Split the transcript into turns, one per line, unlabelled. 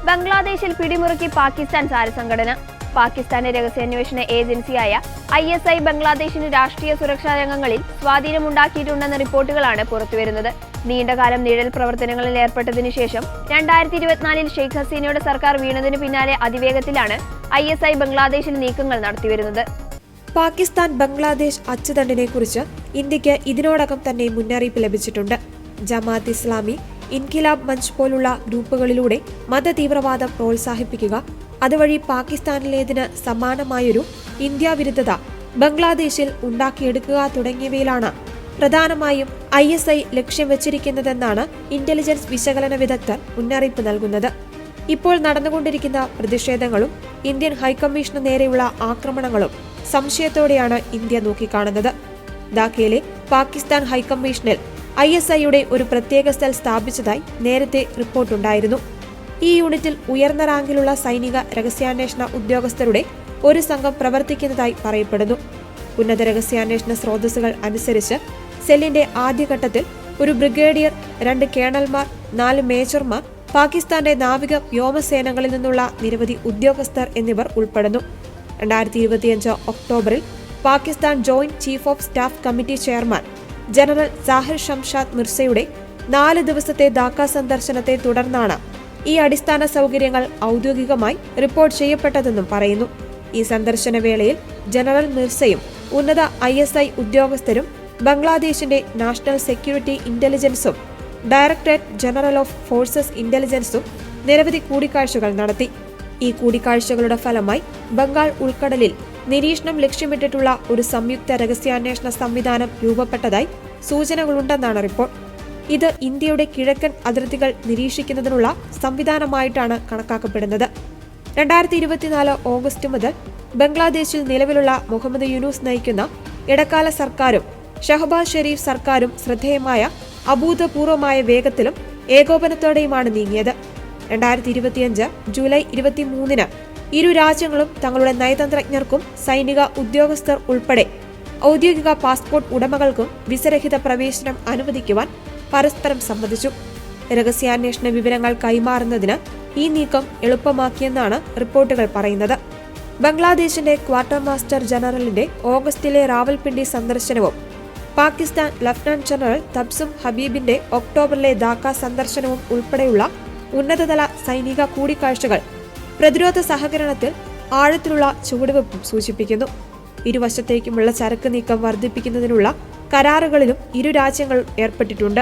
ബംഗ്ലാദേശിൽ പിടിമുറുക്കി പാകിസ്ഥാൻ ചാരസംഘടന. പാകിസ്ഥാന്റെ രഹസ്യാന്വേഷണ ഏജൻസിയായ ISI ബംഗ്ലാദേശിന് രാഷ്ട്രീയ സുരക്ഷാ രംഗങ്ങളിൽ സ്വാധീനമുണ്ടാക്കിയിട്ടുണ്ടെന്ന റിപ്പോർട്ടുകളാണ് പുറത്തുവരുന്നത്. നീണ്ടകാലം നിഴൽ പ്രവർത്തനങ്ങളിൽ ഏർപ്പെട്ടതിനു ശേഷം 2024 ഷെയ്ഖ് ഹസീനയുടെ സർക്കാർ വീണതിനു പിന്നാലെ അതിവേഗത്തിലാണ് ISI ബംഗ്ലാദേശിൽ നീക്കങ്ങൾ നടത്തിവരുന്നത്.
പാകിസ്ഥാൻ ബംഗ്ലാദേശ് അച്ചുതണ്ടിനെക്കുറിച്ച് ഇന്ത്യക്ക് ഇതിനോടകം തന്നെ മുന്നറിയിപ്പ് ലഭിച്ചിട്ടുണ്ട്. ജമാഅത്ത് ഇസ്ലാമി, ഇൻകിലാബ് മഞ്ച് പോലുള്ള ഗ്രൂപ്പുകളിലൂടെ മതതീവ്രവാദം പ്രോത്സാഹിപ്പിക്കുക, അതുവഴി പാകിസ്ഥാനിലേതിന് സമാനമായൊരു ഇന്ത്യ വിരുദ്ധത ബംഗ്ലാദേശിൽ ഉണ്ടാക്കിയെടുക്കുക തുടങ്ങിയവയിലാണ് പ്രധാനമായും ISI ലക്ഷ്യം വെച്ചിരിക്കുന്നതെന്നാണ് ഇന്റലിജൻസ് വിശകലന വിദഗ്ധർ മുന്നറിയിപ്പ് നൽകുന്നത്. ഇപ്പോൾ നടന്നുകൊണ്ടിരിക്കുന്ന പ്രതിഷേധങ്ങളും ഇന്ത്യൻ ഹൈക്കമ്മീഷന് നേരെയുള്ള ആക്രമണങ്ങളും സംശയത്തോടെയാണ് ഇന്ത്യ നോക്കിക്കാണുന്നത്. ധാക്കയിലെ പാകിസ്ഥാൻ ഹൈക്കമ്മീഷനിൽ ISIയുടെ ഒരു പ്രത്യേക സെൽ സ്ഥാപിച്ചതായി നേരത്തെ റിപ്പോർട്ടുണ്ടായിരുന്നു. ഈ യൂണിറ്റിൽ ഉയർന്ന റാങ്കിലുള്ള സൈനിക രഹസ്യാന്വേഷണ ഉദ്യോഗസ്ഥരുടെ ഒരു സംഘം പ്രവർത്തിക്കുന്നതായി പറയപ്പെടുന്നു. ഉന്നത രഹസ്യാന്വേഷണ സ്രോതസ്സുകൾ അനുസരിച്ച് സെല്ലിന്റെ ആദ്യഘട്ടത്തിൽ ഒരു ബ്രിഗേഡിയർ, 2 കേണൽമാർ, 4 മേജർമാർ, പാകിസ്ഥാന്റെ നാവിക വ്യോമസേനകളിൽ നിന്നുള്ള നിരവധി ഉദ്യോഗസ്ഥർ എന്നിവർ ഉൾപ്പെടുന്നു. 2025 ഒക്ടോബറിൽ Pakistan joint chief of staff committee chairman general Sahir Shamshad മിർസയുടെ 4 ദിവസത്തെ ധാക്ക സന്ദർശനത്തെ തുടർന്നാണ് ഈ അടിസ്ഥാന സൗകര്യങ്ങൾ ഔദ്യോഗികമായി റിപ്പോർട്ട് ചെയ്യപ്പെട്ടതെന്നും പറയുന്നു. ഈ സന്ദർശന വേളയിൽ ജനറൽ മിർസയും ഉന്നത ISI ഉദ്യോഗസ്ഥരും ബംഗ്ലാദേശിന്റെ നാഷണൽ സെക്യൂരിറ്റി ഇന്റലിജൻസും ഡയറക്ടറേറ്റ് ജനറൽ ഓഫ് ഫോഴ്സസ് ഇന്റലിജൻസും നിരവധി കൂടിക്കാഴ്ചകൾ നടത്തി. ഈ കൂടിക്കാഴ്ചകളുടെ ഫലമായി ബംഗാൾ ഉൾക്കടലിൽ നിരീക്ഷണം ലക്ഷ്യമിട്ടിട്ടുള്ള ഒരു സംയുക്ത രഹസ്യാന്വേഷണ സംവിധാനം രൂപപ്പെട്ടതായി സൂചനകളുണ്ടെന്നാണ് റിപ്പോർട്ട്. ഇത് ഇന്ത്യയുടെ കിഴക്കൻ അതിർത്തികൾ നിരീക്ഷിക്കുന്നതിനുള്ള സംവിധാനമായിട്ടാണ് കണക്കാക്കപ്പെടുന്നത്. 2024 ഓഗസ്റ്റ് മുതൽ ബംഗ്ലാദേശിൽ നിലവിലുള്ള മുഹമ്മദ് യൂനൂസ് നയിക്കുന്ന ഇടക്കാല സർക്കാരും ഷഹബാസ് ഷെരീഫ് സർക്കാരും ശ്രദ്ധേയമായ അഭൂതപൂർവമായ വേഗത്തിലും ഏകോപനത്തോടെയുമാണ് നീങ്ങിയത്. 2025 ജൂലൈ 23 ഇരു രാജ്യങ്ങളും തങ്ങളുടെ നയതന്ത്രജ്ഞർക്കും സൈനിക ഉദ്യോഗസ്ഥർ ഉൾപ്പെടെ ഔദ്യോഗിക പാസ്പോർട്ട് ഉടമകൾക്കും വിസരഹിത പ്രവേശനം അനുവദിക്കുവാൻ പരസ്പരം സമ്മതിച്ചു. രഹസ്യാന്വേഷണ വിവരങ്ങൾ കൈമാറുന്നതിന് ഈ നീക്കം എളുപ്പമാക്കിയെന്നാണ് റിപ്പോർട്ടുകൾ പറയുന്നത്. ബംഗ്ലാദേശിന്റെ ക്വാർട്ടർ മാസ്റ്റർ ജനറലിന്റെ ഓഗസ്റ്റിലെ റാവൽപിണ്ടി സന്ദർശനവും പാകിസ്ഥാൻ ലഫ്റ്റനന്റ് ജനറൽ തബ്സും ഹബീബിന്റെ ഒക്ടോബറിലെ ധാക്ക സന്ദർശനവും ഉൾപ്പെടെയുള്ള ഉന്നതതല സൈനിക കൂടിക്കാഴ്ചകൾ പ്രതിരോധ സഹകരണത്തിൽ ആഴത്തിലുള്ള ചുവടുവെപ്പും സൂചിപ്പിക്കുന്നു. ഇരുവശത്തേക്കുമുള്ള ചരക്ക് നീക്കം വർദ്ധിപ്പിക്കുന്നതിനുള്ള കരാറുകളിലും ഇരു രാജ്യങ്ങൾ ഏർപ്പെട്ടിട്ടുണ്ട്.